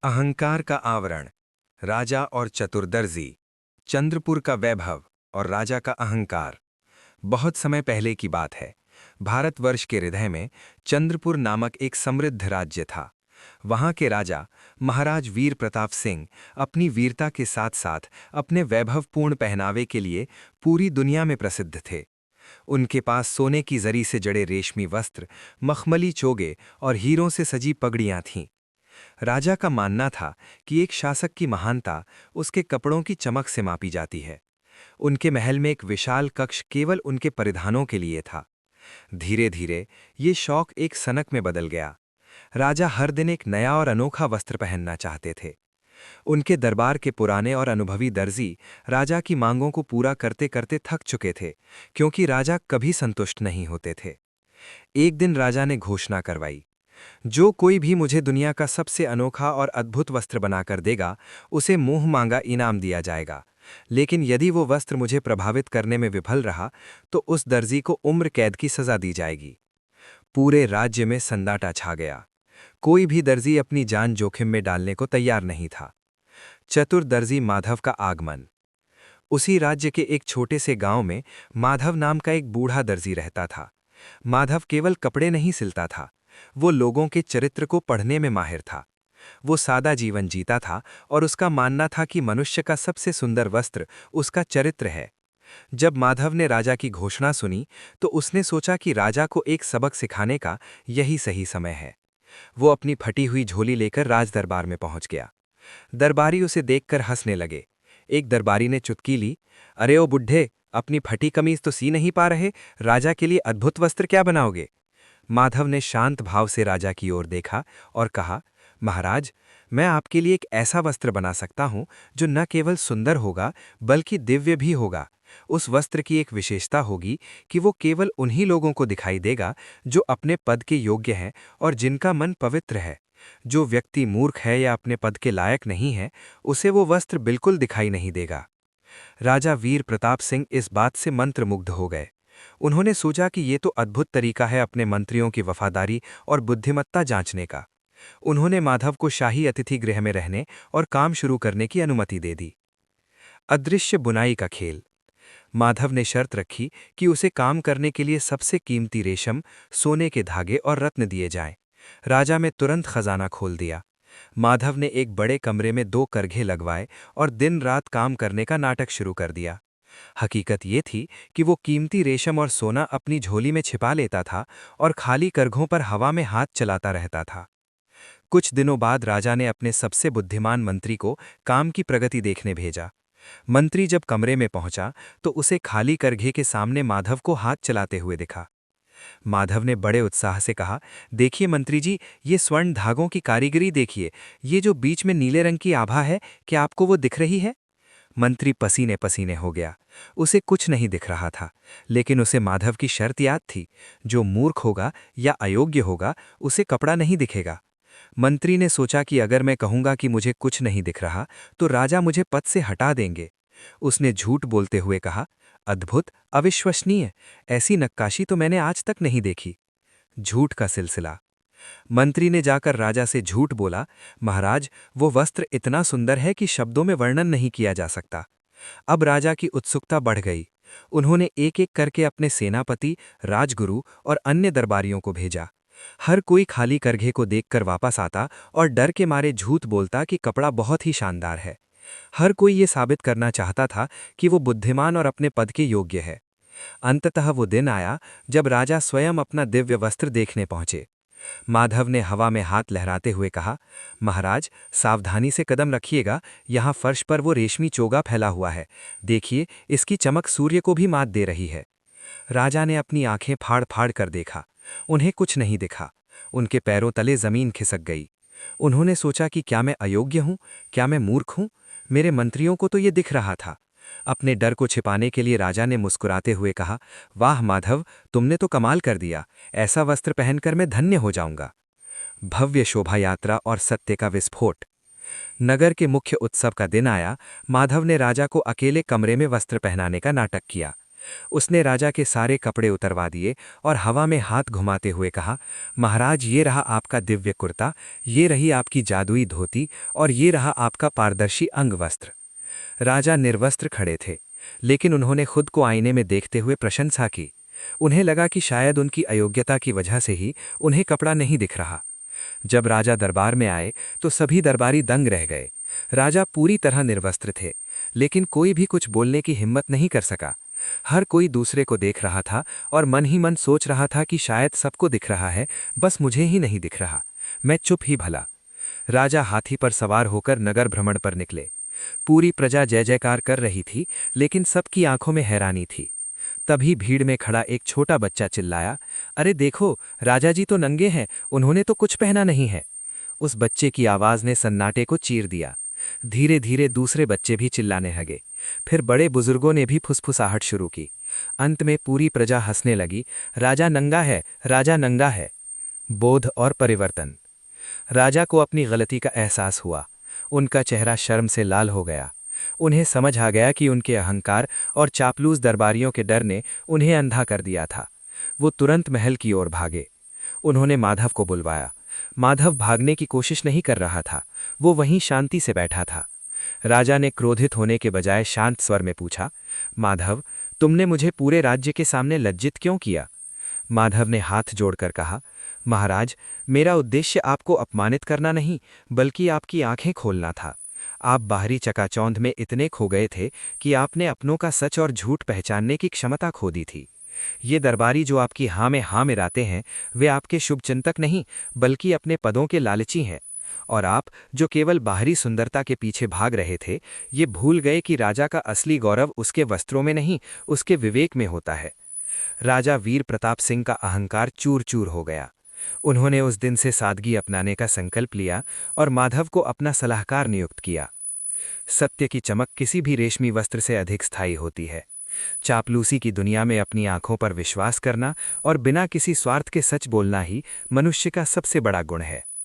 अहंकार का आवरण। राजा और चतुर्दर्जी। चंद्रपुर का वैभव और राजा का अहंकार। बहुत समय पहले की बात है। भारतवर्ष के हृदय में चंद्रपुर नामक एक समृद्ध राज्य था। वहां के राजा महाराज वीर प्रताप सिंह अपनी वीरता के साथ साथ अपने वैभवपूर्ण पहनावे के लिए पूरी दुनिया में प्रसिद्ध थे। उनके पास सोने की जरी से जड़े रेशमी वस्त्र, मखमली चोगे और हीरों से सजी पगड़ियां थीं। राजा का मानना था कि एक शासक की महानता उसके कपड़ों की चमक से मापी जाती है। उनके महल में एक विशाल कक्ष केवल उनके परिधानों के लिए था। धीरे धीरे ये शौक एक सनक में बदल गया। राजा हर दिन एक नया और अनोखा वस्त्र पहनना चाहते थे। उनके दरबार के पुराने और अनुभवी दर्जी राजा की मांगों को पूरा करते करते थक चुके थे, क्योंकि राजा कभी संतुष्ट नहीं होते थे। एक दिन राजा ने घोषणा करवाई, जो कोई भी मुझे दुनिया का सबसे अनोखा और अद्भुत वस्त्र बनाकर देगा, उसे मुंह मांगा इनाम दिया जाएगा। लेकिन यदि वो वस्त्र मुझे प्रभावित करने में विफल रहा, तो उस दर्जी को उम्र कैद की सजा दी जाएगी। पूरे राज्य में सन्नाटा छा गया। कोई भी दर्जी अपनी जान जोखिम में डालने को तैयार नहीं था। चतुर दर्जी माधव का आगमन। उसी राज्य के एक छोटे से गांव में माधव नाम का एक बूढ़ा दर्जी रहता था। माधव केवल कपड़े नहीं सिलता था, वो लोगों के चरित्र को पढ़ने में माहिर था। वो सादा जीवन जीता था और उसका मानना था कि मनुष्य का सबसे सुंदर वस्त्र उसका चरित्र है। जब माधव ने राजा की घोषणा सुनी, तो उसने सोचा कि राजा को एक सबक सिखाने का यही सही समय है। वो अपनी फटी हुई झोली लेकर राज दरबार में पहुंच गया। दरबारी उसे देखकर हंसने लगे। एक दरबारी ने चुटकी ली, अरे ओ बुढ़े, अपनी फटी कमीज तो सी नहीं पा रहे, राजा के लिए अद्भुत वस्त्र क्या बनाओगे? माधव ने शांत भाव से राजा की ओर देखा और कहा, महाराज, मैं आपके लिए एक ऐसा वस्त्र बना सकता हूं जो न केवल सुंदर होगा बल्कि दिव्य भी होगा। उस वस्त्र की एक विशेषता होगी कि वो केवल उन्हीं लोगों को दिखाई देगा जो अपने पद के योग्य हैं और जिनका मन पवित्र है। जो व्यक्ति मूर्ख है या अपने पद के लायक नहीं है, उसे वो वस्त्र बिल्कुल दिखाई नहीं देगा। राजा वीर प्रताप सिंह इस बात से मंत्रमुग्ध हो गए। उन्होंने सोचा कि ये तो अद्भुत तरीका है अपने मंत्रियों की वफादारी और बुद्धिमत्ता जांचने का। उन्होंने माधव को शाही अतिथि गृह में रहने और काम शुरू करने की अनुमति दे दी। अदृश्य बुनाई का खेल। माधव ने शर्त रखी कि उसे काम करने के लिए सबसे कीमती रेशम, सोने के धागे और रत्न दिए जाएं। राजा में तुरंत खजाना खोल दिया। माधव ने एक बड़े कमरे में 2 करघे लगवाए और दिन रात काम करने का नाटक शुरू कर दिया। हकीकत ये थी कि वो कीमती रेशम और सोना अपनी झोली में छिपा लेता था और खाली करघों पर हवा में हाथ चलाता रहता था। कुछ दिनों बाद राजा ने अपने सबसे बुद्धिमान मंत्री को काम की प्रगति देखने भेजा। मंत्री जब कमरे में पहुंचा, तो उसे खाली करघे के सामने माधव को हाथ चलाते हुए दिखा। माधव ने बड़े उत्साह से कहा, देखिए मंत्री जी, ये स्वर्ण धागों की कारीगरी देखिए। ये जो बीच में नीले रंग की आभा है, क्या आपको वो दिख रही है? मंत्री पसीने पसीने हो गया। उसे कुछ नहीं दिख रहा था, लेकिन उसे माधव की शर्त याद थी, जो मूर्ख होगा या अयोग्य होगा, उसे कपड़ा नहीं दिखेगा। मंत्री ने सोचा कि अगर मैं कहूंगा कि मुझे कुछ नहीं दिख रहा, तो राजा मुझे पद से हटा देंगे। उसने झूठ बोलते हुए कहा, अद्भुत, अविश्वसनीय, ऐसी नक्काशी तो मैंने आज तक नहीं देखी। झूठ का सिलसिला। मंत्री ने जाकर राजा से झूठ बोला, महाराज, वो वस्त्र इतना सुंदर है कि शब्दों में वर्णन नहीं किया जा सकता। अब राजा की उत्सुकता बढ़ गई। उन्होंने एक एक करके अपने सेनापति, राजगुरु और अन्य दरबारियों को भेजा। हर कोई खाली करघे को देखकर वापस आता और डर के मारे झूठ बोलता कि कपड़ा बहुत ही शानदार है। हर कोई ये साबित करना चाहता था कि वो बुद्धिमान और अपने पद के योग्य है। अंततः वो दिन आया जब राजा स्वयं अपना दिव्य वस्त्र देखने पहुंचे। माधव ने हवा में हाथ लहराते हुए कहा, महाराज, सावधानी से कदम रखिएगा, यहाँ फर्श पर वो रेशमी चोगा फैला हुआ है। देखिए, इसकी चमक सूर्य को भी मात दे रही है। राजा ने अपनी आंखें फाड़ फाड़ कर देखा। उन्हें कुछ नहीं दिखा। उनके पैरों तले जमीन खिसक गई। उन्होंने सोचा कि क्या मैं अयोग्य हूं? क्या मैं मूर्ख हूं? मेरे मंत्रियों को तो ये दिख रहा था। अपने डर को छिपाने के लिए राजा ने मुस्कुराते हुए कहा, वाह माधव, तुमने तो कमाल कर दिया। ऐसा वस्त्र पहनकर मैं धन्य हो जाऊंगा। भव्य शोभा यात्रा और सत्य का विस्फोट। नगर के मुख्य उत्सव का दिन आया। माधव ने राजा को अकेले कमरे में वस्त्र पहनाने का नाटक किया। उसने राजा के सारे कपड़े उतरवा दिए और हवा में हाथ घुमाते हुए कहा, महाराज, ये रहा आपका दिव्य कुर्ता, ये रही आपकी जादुई धोती और ये रहा आपका पारदर्शी अंगवस्त्र। राजा निर्वस्त्र खड़े थे, लेकिन उन्होंने खुद को आईने में देखते हुए प्रशंसा की। उन्हें लगा कि शायद उनकी अयोग्यता की वजह से ही उन्हें कपड़ा नहीं दिख रहा। जब राजा दरबार में आए तो सभी दरबारी दंग रह गए। राजा पूरी तरह निर्वस्त्र थे, लेकिन कोई भी कुछ बोलने की हिम्मत नहीं कर सका। हर कोई दूसरे को देख रहा था और मन ही मन सोच रहा था कि शायद सबको दिख रहा है, बस मुझे ही नहीं दिख रहा। मैं चुप ही भला। राजा हाथी पर सवार होकर नगर भ्रमण पर निकले। पूरी प्रजा जय जयकार कर रही थी, लेकिन सबकी आंखों में हैरानी थी। तभी भीड़ में खड़ा एक छोटा बच्चा चिल्लाया, अरे देखो, राजा जी तो नंगे हैं, उन्होंने तो कुछ पहना नहीं है। उस बच्चे की आवाज ने सन्नाटे को चीर दिया। धीरे धीरे दूसरे बच्चे भी चिल्लाने लगे। फिर बड़े बुजुर्गों ने भी फुसफुसाहट शुरू की। अंत में पूरी प्रजा हंसने लगी। राजा नंगा है, राजा नंगा है। बोध और परिवर्तन। राजा को अपनी गलती का एहसास हुआ। उनका चेहरा शर्म से लाल हो गया। उन्हें समझ आ गया कि उनके अहंकार और चापलूस दरबारियों के डर ने उन्हें अंधा कर दिया था। वो तुरंत महल की ओर भागे। उन्होंने माधव को बुलवाया। माधव भागने की कोशिश नहीं कर रहा था, वो वहीं शांति से बैठा था। राजा ने क्रोधित होने के बजाय शांत स्वर में पूछा, माधव, तुमने मुझे पूरे राज्य के सामने लज्जित क्यों किया? माधव ने हाथ जोड़कर कहा, महाराज, मेरा उद्देश्य आपको अपमानित करना नहीं, बल्कि आपकी आंखें खोलना था। आप बाहरी चकाचौंध में इतने खो गए थे कि आपने अपनों का सच और झूठ पहचानने की क्षमता खो दी थी। ये दरबारी जो आपकी हाँ में हाँ मिलाते हैं, वे आपके शुभचिंतक नहीं, बल्कि अपने पदों के लालची हैं। और आप, जो केवल बाहरी सुंदरता के पीछे भाग रहे थे, ये भूल गए कि राजा का असली गौरव उसके वस्त्रों में नहीं, उसके विवेक में होता है। राजा वीर प्रताप सिंह का अहंकार चूर चूर हो गया। उन्होंने उस दिन से सादगी अपनाने का संकल्प लिया और माधव को अपना सलाहकार नियुक्त किया। सत्य की चमक किसी भी रेशमी वस्त्र से अधिक स्थायी होती है। चापलूसी की दुनिया में अपनी आंखों पर विश्वास करना और बिना किसी स्वार्थ के सच बोलना ही मनुष्य का सबसे बड़ा गुण है।